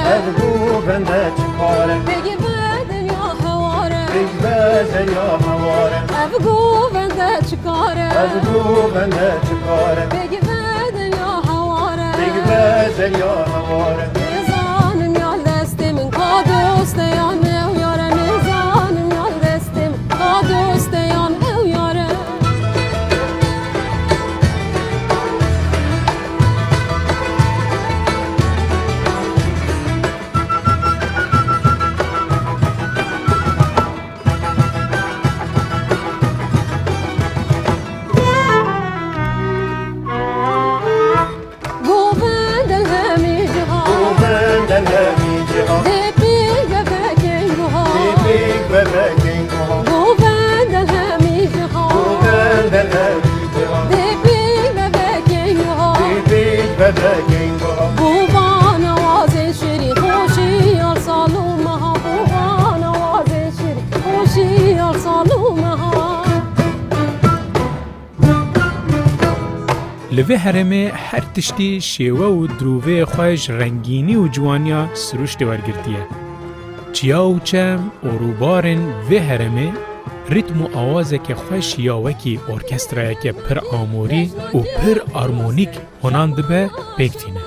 از گوونده چکاره بگی بدن یا هواره بگ بزن یا هواره از گوونده چکاره از گوونده چکاره بگی بدن یا هواره بگ بزن یا هواره نزانم یال دستی من کا دوست یان او یاره نزانم یال دستی من کا دوست یان او یاره گووندن همی جها گووندن همی جها دپیگ ببکن گوها دیپیک ببکن گوها گووندن همی جها گووندن همی جها دپیگ ببکن گوها دیپیک ببکن گوها بوبان آواز شیری خوشی یار سالومه ها بوبان آواز شیری خوشی یار سالومه ها لوی هرمه هر تشتی شیوه و درووه خوش رنگینی و جوانیا سروشت ورگرتیه. چیا و چم اوروبارن وی هرمه ریتم و آوازه که خوش یاوکی ارکسترایه که پر آموری و پر آرمونیک هنان دبه بکتینه.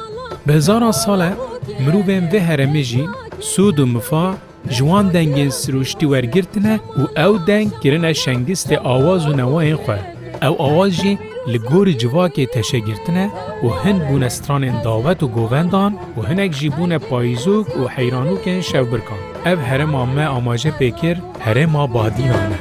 به هزاران ساله مروبین وی هرمه جی سود و مفا جوان دنگین سروشتی ورگرتنه و او دنگ گرنه شنگست آواز و نواین خواه. او آواز جی لگور جواک تشگرتنه و هند بون استران داوت و گووندان و هنک جی بون پایزوک و حیرانوک شو برکان. او هرم آمه آماجه پیکر هرم بادینانه.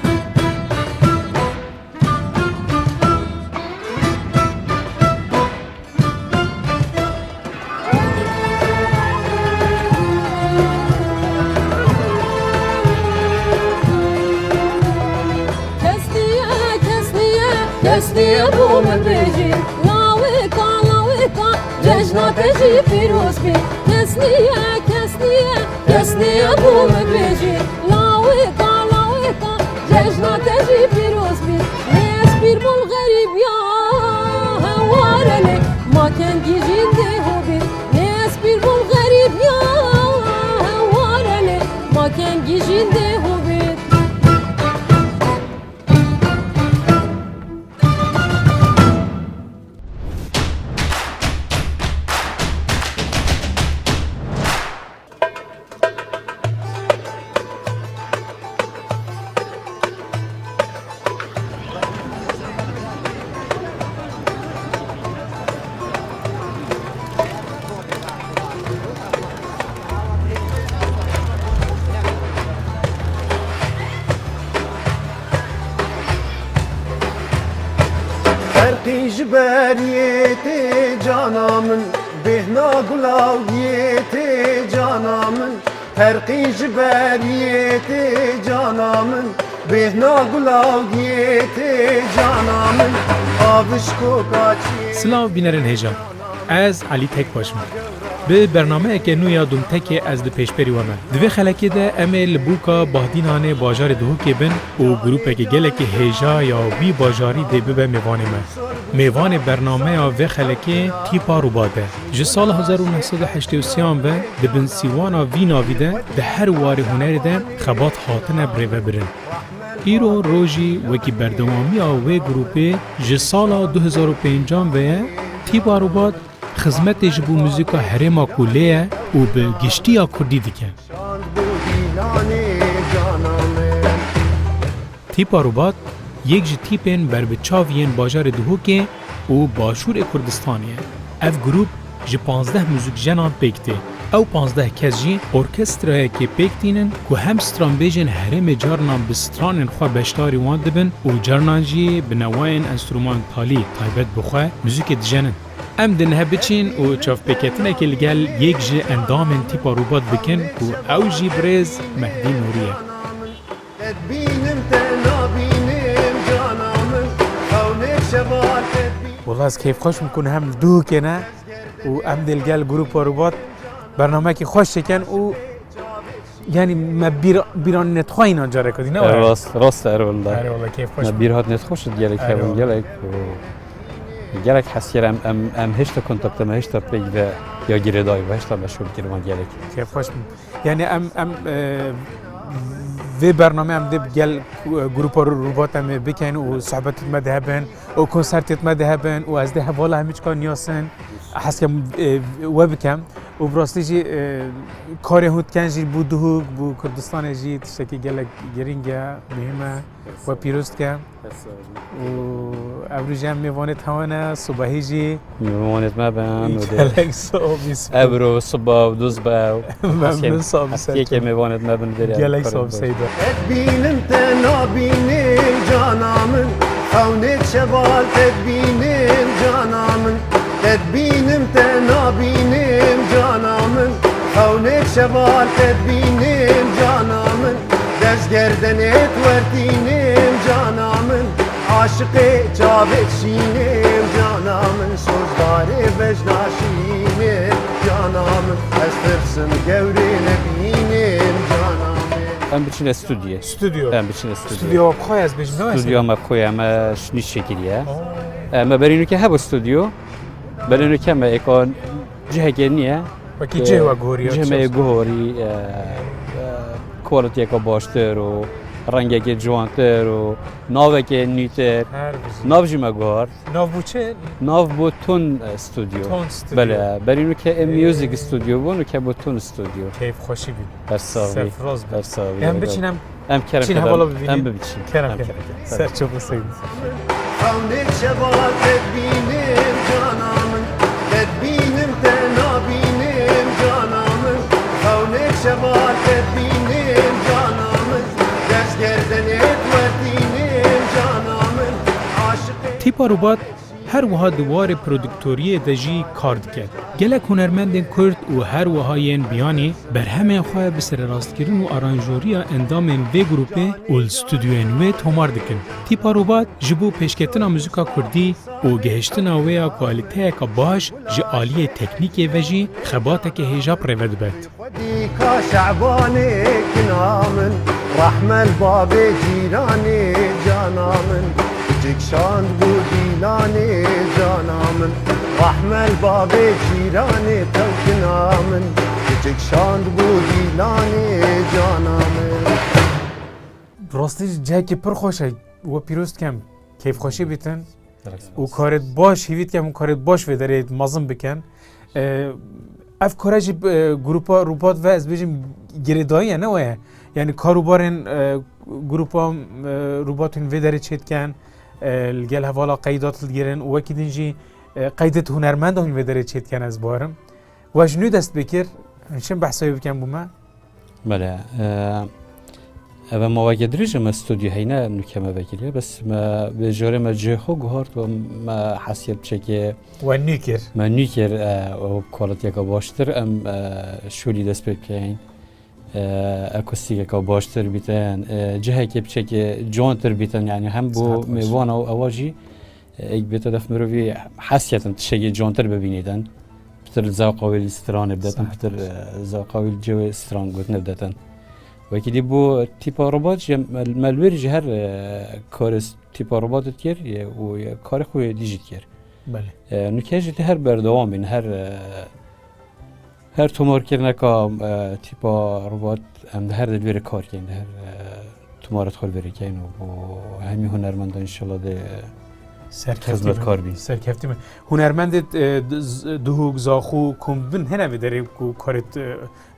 دستی بوم بیجی لاویکا جشنات جی پیروز بی دستی بوم بیجی لاویکا جشنات جی پیروز بی نیس بیر بول غریب یا هوارنه ما کنگی جنده هو بی نیس بیر بول غریب یا هوارنه ما کنگی جنده هو بی فرقی جبریت جانامن بهنا گلاویت جانامن فرقی جبریت جانامن بهنا گلاویت جانامن آبش کو کاچی سلاو بینرن هجا از علی تک باشم به برنامه که نو یادم تک از د پیشبری ومه دوی خلکی ده امه لبوکا باهدینانه باجار دهو که بن و گروپه که گله که هیجا یا وی باجاری ده ببه میوانه میوان برنامه یا وی خلکی تیپا رو باده جه سال 1983 به ده بن سیوانا وی ناویده ده هر واری هنر ده خبات حاطنه بریوه برن ایرو روژی وکی بردوامی آوه گروپه جه سال 2005 به تیپا رو باد خدمت جبو موزیکا هرما کولیه و به گشتی کردی دیگه. تیپا روبات یک جی تیپین بر به چاوین باجار دهوکه و باشور کردستانیه. اف گروپ جی 15 موزیک جنان پیکته. او 15 کس جی ارکسترای که پیکتینن که هم ستران بیجن هرم جارنان بسترانن خواه بشتاری وان دبن و جارنان جی بنواین انسترومان تالی تایبت بخواه موزیک دجنن. ام دنها بچین و چاف پیکتنه که لگل یک جی اندامن تیپا روبات بکن و او جی بریز مهدی نوریه. والله از کیف خوش میکنه هم دو کنه و ام دلگل گروپ روبات برنامه که خوش شکن و یعنی ما بیران نتخواه اینا جاره کدی نه؟ راست اره والله کیف خوش ما بیرهات نتخوشت گلک همون گلک گلک حسیر ام هشتا کنتاکت ام هشتا پیگ و یا گیردای و هشتا مشغول گیرمان گلک. کیف خوش بیم. یعنی ام في برنامج عم دب جل جروب روبات عم بكين وصحبات مذهبن وكونسرتات مذهبن وازده والله همش كان ياسن أحس كم وبكم وبراستيجي كاره هود كان جي بودهوك بو كردستان جي تشتكي جلك جرينجا مهمة وبيروست كم وأبرجام ميفونت هوانا صباحي جي ميفونت ما بان جلك صوب يسمع أبرو صبا ودوز با ممنون صوب سيد كي ميفونت ما بان دري جلك صوب سيدا تدبين انت نابين جانا من خونت شبال تدبين جانا من تدبين انت نابين جانا من خونت شبال تدبين جانا من دز گردنت ورتين جانا من عاشقي جابت شينم جانا من سوزداري بجناشينم جانا من استرسم قوري نبينم جانا من ام بچین استودیو ام بچین استودیو بخوای از بجنو استودیو ما بخوای ما شنیش شکلیه ما برینو که هب استودیو برینو که ما اکان جه گنیه وکی جه و گوری جه ما گوری کوالتی که باشتر و رنگی که جوانتر و ناوی که نیتر ناو جمع گوار ناو بو چه؟ ناو بو تون استودیو بله برینو که میوزیک استودیو بونو که بو تون استودیو کیف خوشی بید برساوی سرفراز بید برساوی هم بچینم ام کرم چین حوالا ببینیم ام ببچین کرم سر چوب سید خونت شبال تدبينم جانا من تدبينم تنابينم جانا من خونت شبال تدبينم جانا من دست گردنت وردينم جانا من عاشقي تیپا روبات هر وها دوار پرودکتوری دجی کارد کرد. گلک هنرمندین کرد و هر وهاین بیانی بر همه خواه بسر راستگیرن و آرانجوریا اندامین وی گروپه و الاستودیوین وی تومار دکن. تیپا روبات جبو پیشکتنا موزیکا کردی و گهشتنا ویا کوالیته که باش جی آلیه تکنیکی و جی خباته که هیجا پریود بد. وديكا شعباني كنامن رحمة الباب جيراني جانا من جيك شاند بوديلاني جانا من رحمة الباب جيراني توكنا من جيك شاند بوديلاني جانا من راستی جایی که پر خوشه و پیروست کم کیف خوشی بیتن و کارت باش هیوید کم و کارت باش و دارید مازم بکن اف کارجی گروپا روبات و از بیشیم گریدایی نه واه یعنی کاروبارن گروپا روباتون و داره چیت کن الگل حوالا قیدات الگیرن و کی دینجی قیدت هنرمند هم و داره چیت کن از بارم و جنو دست بکر چه بحثایی بکن بوما بله اما مواجه درجة ما استوديو هنا نكمل بكري بس ما بجوري ما جهو جهارت وما حسيت بشكل ونيكر ما نيكر وبكواليتي كباشتر ام شولي دست بكين اكوستيك كباشتر بيتن جهة كي بشكل جونتر بيتن يعني هم بو ميوانا واجي ايك بيتدف مروي حسيت تشكل جونتر ببينيدن بتر زاقوي الاستران بدتن بتر زاقوي الجو استران قلت نبدتن وكذي بو تيبا روبوت مالوري هر كارس تيبا روبوت تير و كار خوي ديجي تير بله نكاجي هر بردوام بين هر تومار كرنا كا تيبا روبوت ام هر دلوير كار كين هر تومار تدخل بيري كين و همي هنرمند ان شاء الله ده خدمت کار بین سرکفتی من هنرمند دهوگ زاخو کمبن هنه بداری کو کارت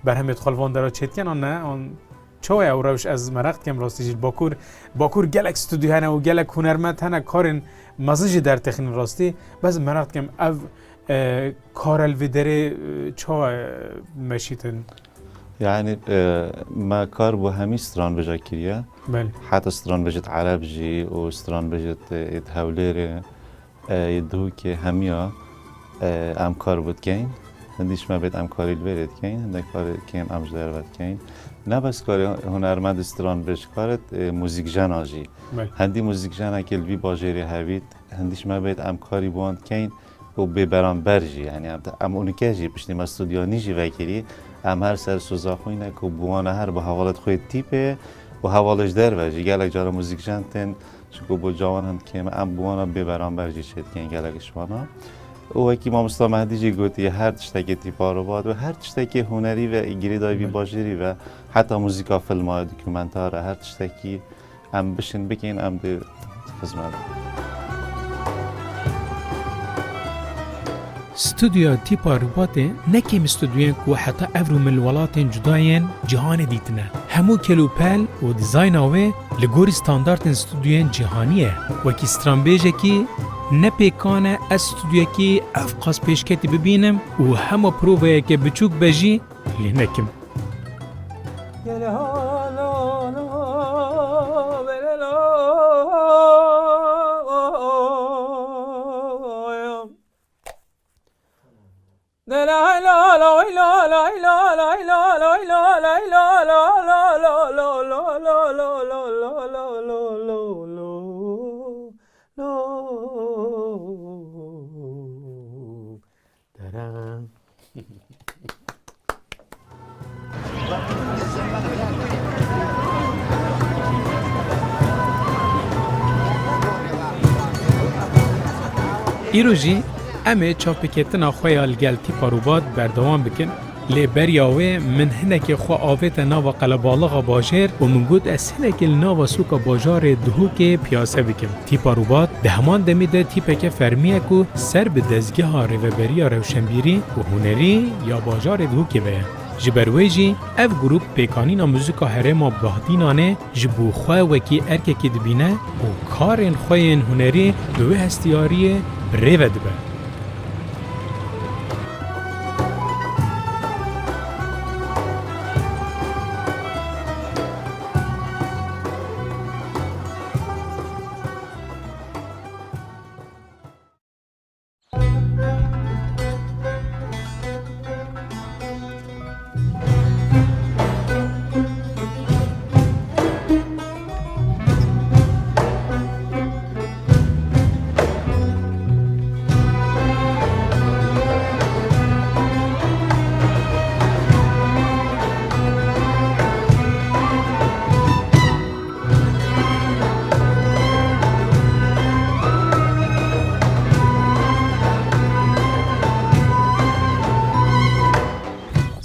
برهمت خالوان درا چیت کن آن نه آن چوی او روش از مرقت کم راستی جید باکور گلک استودیو هنه و گلک هنرمند هنه کارن مزیج در تخین راستی بس مرقت کم او کارل بداری چو مشیتن يعني ما كار بو همي ستران بجا كريا بله حتى ستران بجت عرب جي و ستران بجت يتهولير يدهوك هميا ام كار بود كين هنديش ما بيت ام كاري البيت كين هندك كار كين ام جدار بود كين نه بس کار هنرمند ستران بج کارت موزیک جانا جی هندی موزیک جانا که البی باجری هوید هندیش ما بيت ام كاري بوند كين و ببران برجی یعنی ام اونکه پشتی ما استودیو نیجی وکری ام هر سر سوزا خوینه که بوانه هر با حوالت خوی تیپه و حوالش در وجه گلک جارا موزیک جانتن چکو با جوان هند که ام بوانا ببران برجی شد که گلگش وانا او اکی ما مصطفی مهدی جی گوتی هر تشتکی تیپاروباد و هر تشتکی هنری و ایگری دایوی باجری و حتی موزیکا فیلم ها دکومنتاره هر تشتکی ام بشن بکن ام ده خدمت استوديو تيبا روباتي نكيم استوديوين كو حتى افرو من الولاتين جداين جهان ديتنا همو كيلو بال و ديزايناوي لغوري ستاندارتين استوديوين جهانية وكي سترامبيجكي نپیکانه استودیو کی افقاس پیشکتی ببینم و همه پروفه که بچوک بجی لینکم ایروژی امه چاپکتنا خویا لگل تیپا روبات بردوام بکن لی بریاوه من هنک خو آویت ناو قلبالغا باجر و من گود از هنک ناو سوکا باجار دهو که پیاسه بکم تیپا روبات ده همان دمیده تیپه که فرمیه که سر به دزگه ها ریوبریا روشنبیری و هنری یا باجار دهو که بیه جبرویجی اف گروپ پیکانینا موزیکا هرما بهدینانه جبو خواه وکی ارکه که دبینه و کارین خوین هنری دوه هستیاریه بریوه دبه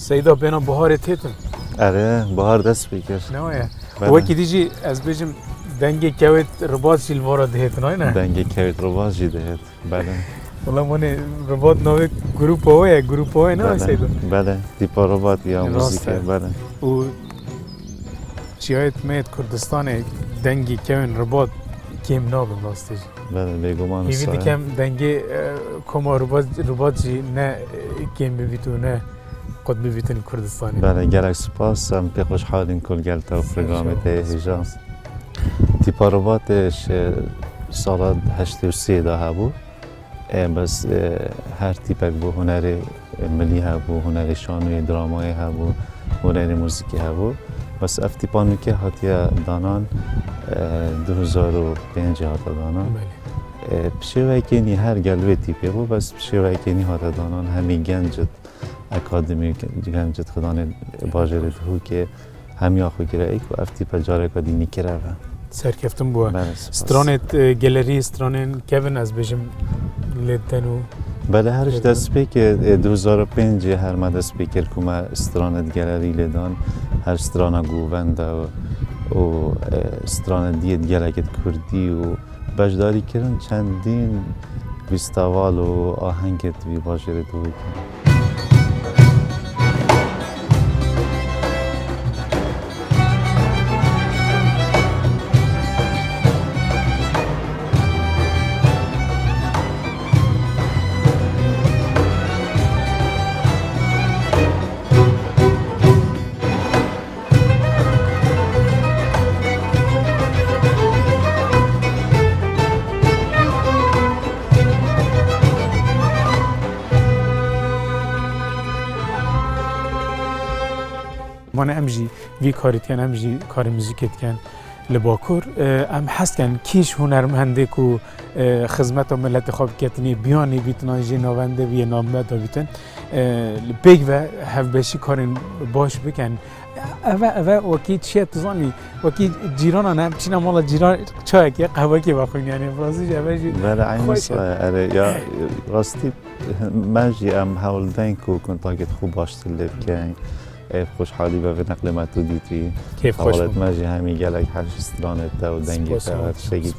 سیدا بینا بهار تیتن اره بهار دست بکر نه بله. وکی دیجی از بجم دنگ کویت رباط شلوارا دهت نه دنگ کویت رو باز جی دهت بله والله من رباط نوی گروپ هوه نه سیدا بله تیپا روبات یا موزیک بله و چیایت میت کردستان دنگی کوین رباط کم نابم راستش بله بگمان ایوی سایه دیکم دنگی کما رباط جی نه کم ببیتو نه قد ببیتن کردستانی بله گلک سپاس هم پی خوشحالین کل گلتا و پروگرامت هیجا تیپا روباتش سال 83 دا هبو بس هر تیپک بو هنر ملی هبو هنر شانوی درامای هبو هنر موزیکی هبو بس اف تیپانو که هاتیا دانان 2005 هاتا دانان پشیوه کنی هر گلوه تیپی بو بس پشیوه کنی هاتا دانان همی گنجت اکادمی گنجت خدان باجر دهو که همی آخو گره ایک و اف تیپا جاره که دینی که رو سرکفتم بوه بله سترانت گلری سترانن کevin از بجم لیدن و بله هرش دست پی که 2005 هر ما دست پی کرد که ما استرانت گلری لیدان هر استرانا گوونده و استرانت دید گلکت کردی و بجداری کردن چندین ویستاوال و آهنگت وی باجر دهو من امجی وی کاریت کن امجی کار موزیکت کن لباکور ام حس کن کیش هنرمنده کو خدمت ملت خواب کتنی بیانی بیتن جی نوانده وی نامه دا بیتن بیگ و هفبشی کارن باش بکن اوه وکی چیه تزانی وکی جیران نه چی نمالا جیران چای که قهوه که بخون یعنی فرازی اوه جی بله عین اره یا راستی مجی ام حول دین کو کنت اگه خوب باشتر لب کن خوشحالی و نقل متودیتی کیف خوش حالت بود مجی همی گلک هر شسترانت و دنگی تا شگیت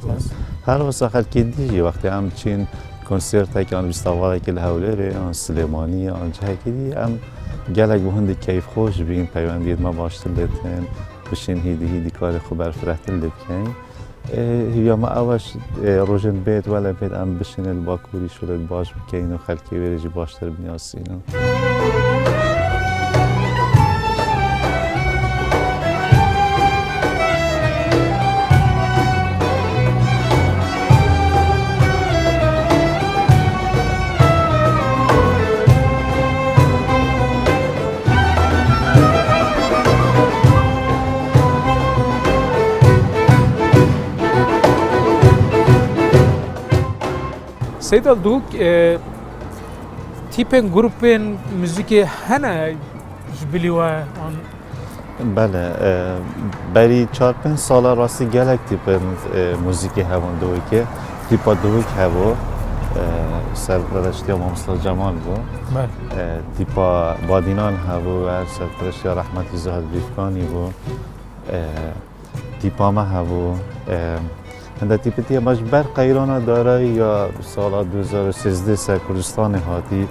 هر وساخت که دیجی وقتی ام چین کنسرت که آن بیستاواره که الهولره آن سلیمانی آن جایی که دی ام گلک به هندی کیف خوش بین پیوندید ما باشتر لتن بشین هیدی کار خوب برفرهت لب کن یا ما اولش روزن بیت ولی بیت ام بشین الباکوری شده باش بکین و خلکی ویرجی باشتر بنیاسینم سیدال دوک تیپن گروپن موزیک هنه جبلی و آن بله بری 4-5 سال راستی گلک تیپ موزیکی هوان دوی که تیپا دوی که هوا سرپرستی مامسلا جمال بود تیپا بادینان هوا و سرپرستی رحمتی زهد بیفکانی بود تیپا ما هوا هنده تیپتی باش بر قیران داره یا سال 2013 سر کردستان هاتی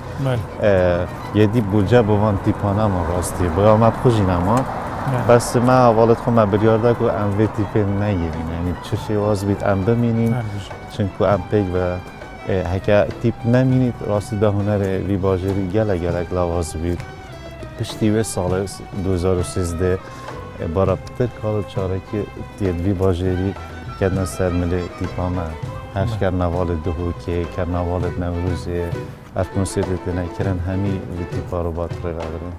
یه دی بودجه بوان تیپانه ما راستی برامت خوشی نما بس ما اولت خود ما بریارده که ام وی تیپه نگیریم یعنی چه شواز بیت ام بمینیم چون که ام پیک و هکه تیپ نمینید راستی ده هنر وی باجری گلک لواز بید پشتی و سال 2013 برای پتر کال چاره که تید وی باجری کردن سر ملی تیپامه هشکر نوال دهوکی کر نوالت نوروزی هر کنسرت نکرن همی وی تیپا رو بات رو قدرن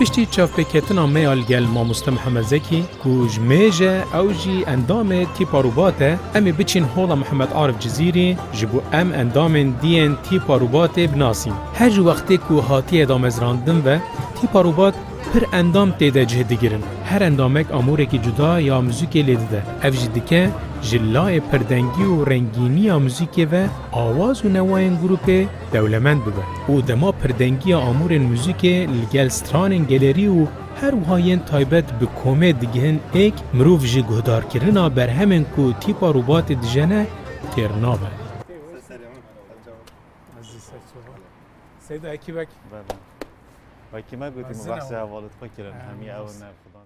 پشتی چافپکتنا میال گل ماموستا محمد زکی کوج میجه اوجی اندام تیپاروباته امی بچین هولا محمد عارف جزیری جبو ام اندام دین تیپاروباته بناسیم هر جو وقتی که هاتی ادام ازراندن و تیپاروبات پر اندام تیده جهدی گرن هر اندامک اموره که جدا یا موزیک لیده اف جدیکه جلای پردنگی و رنگینی موزیک و آواز و نواین گروپ دولمند ببه و دما پردنگی امور موزیک لگل ستران گلری و هر وهاین تایبت به کومه دیگهن ایک مروف جی گهدار کرنا بر همین کو تیپا روبات دیجنه تیرنابه سیدا اکی بک و کی ما گفتیم بحث حوالت فکرن همی او نه خدا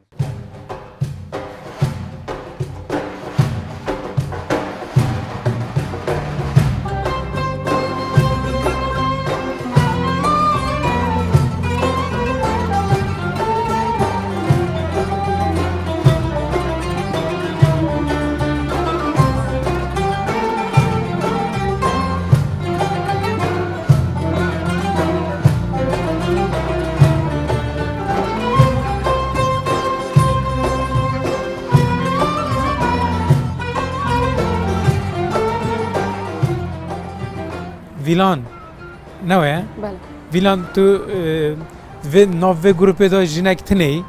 ویلان نوه؟ بله ویلان تو و نوه گروپه دا جنک تنی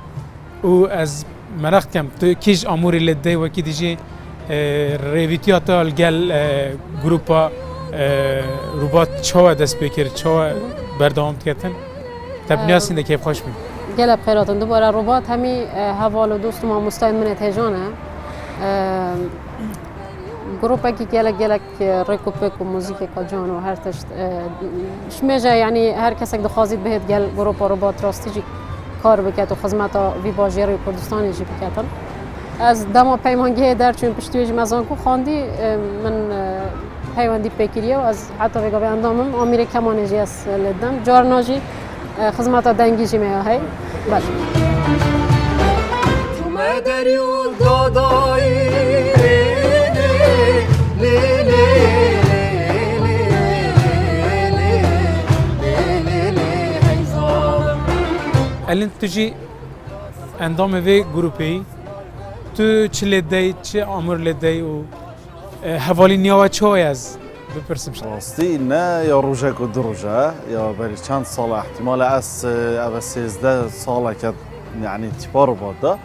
و از مرخ کم تو کیش اموری لده و کی دیجی ریویتیاتا الگل گروپا روبات چوا دست بکر چوا بردام کردن تبنیاس اینه کیف خوش بید گله بخیراتون دوباره ربات همی حوال و دوست ما مستعد من تهجانه گروپی که گلک ریکوپک و موزیک کجان و هر تشت شمیجه یعنی هر کسی که خواهید بهت گل گروپ ربات راستی جی کار بکت و خدمت وی باجری کردستانی جی بکتن از دما پیمانگی در چون پشتویج مزان کو خواندی من پیوندی پیکریه و از حتی وگا به اندامم امیر کمانجی است لدم جارناجی خدمت دنگیجی میاهی بله تو مدریو دادایی الان تجي اندام وی گروپی تو چه لدی چه عمر لدی و حوالی نیاوه چه از بپرسم شد راستی نه یا روژک و دروژه یا بری چند سال احتمال از او 13 ساله که یعنی تیپا رو باده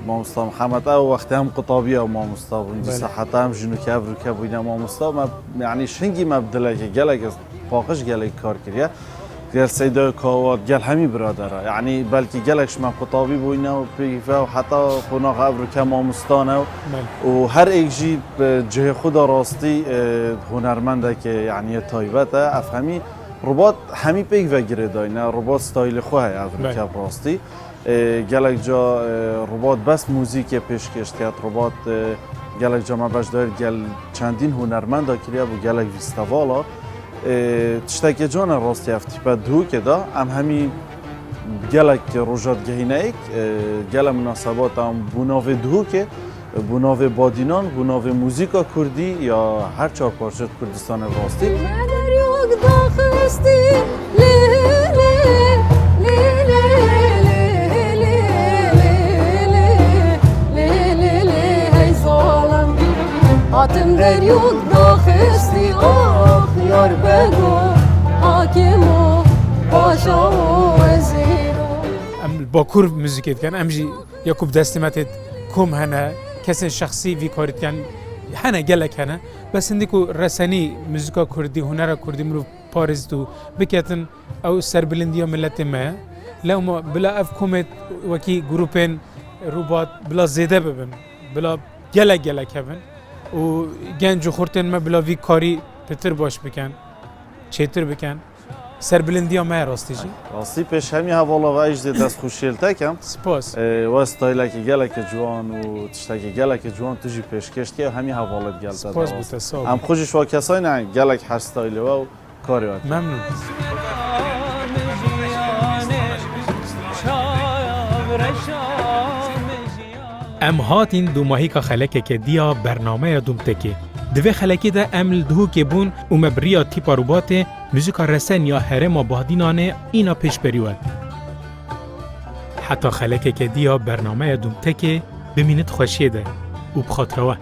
ما مستا محمد او وقتی هم قطابی او ما مستا بودی صحت هم جنو که افرو که بودیم ما مستا یعنی شنگی مبدله که گلک باقش گلک کار کریه گل سیدای کاوات گل همی برادره یعنی بلکه گلکش من قطابی بودیم و پیفه و حتی خوناق افرو که ما مستانه و هر ایک جی جه خود راستی هنرمنده که یعنی تایبته افهمی رباط همی پیک و گره داینه رباط ستایل خواه افرو که راستی گلک جا رباط بس موزیک پیشکش کرد رباط گلک جا ما باش دایر گل چندین هنرمند کریه و گلک ویستوالا تشتاکی جان راستی افتی پا دو که دا همی گلک روژات گهینه ایک گل مناسبات هم بناو دو که بناو بادینان بناو موزیکا کردی یا هر چهار پارچه کردستان راستی Atım der yok daxesti ah yar bego hakim o paşa o vezir ام باکور موزیکت کن ام جی یکوب دستمتت کم هنه کسی شخصی وی کارت کن هنه گلک هنه بس هندی کو رسانی موزیکا کردی هنر کردی مرو پاریس تو بکتن او سربلندی ملت ما لو ما بلا اف کومت وکی گروپین روبات بلا زیده ببن بلا گلک هبن و گنج و خورتن ما بلا وی کاری پتر باش بکن چیتر بکن سربلندی ما راستی جی راستی پیش همی حوالا و اجده دست خوشیل تکم سپاس و استایله که گلک جوان و تشتاکی گلک جوان تجی پیشکش که همی حوالت گلت سپاس بوده ساب هم خوشش و کسای نه گلک هر استایله و کاری وقت ممنون ام هاتین دو ماهی که خلکه که دیا برنامه دومته که دوی خلکی ده امل دهو که بون و مبریا تیپا روبات موزیکا رسن یا هرما بادینانه اینا پیش بریوه حتی خلکه که دیا برنامه دومته که بمینت خوشیه ده و بخاطروه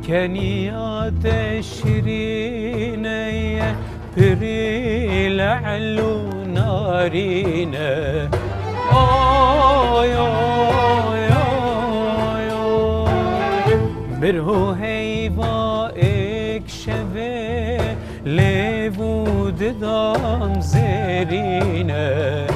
كنيات شرينة بري لعلو نارينا برهو هيبا اكشبه لبود دام زرينا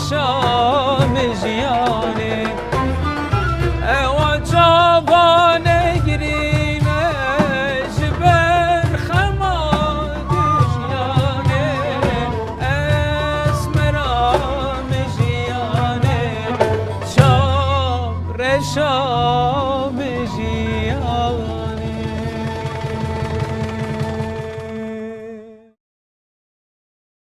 شام جیانه او جوان گرینه جبر خماد جیانه اسمرام جیانه شام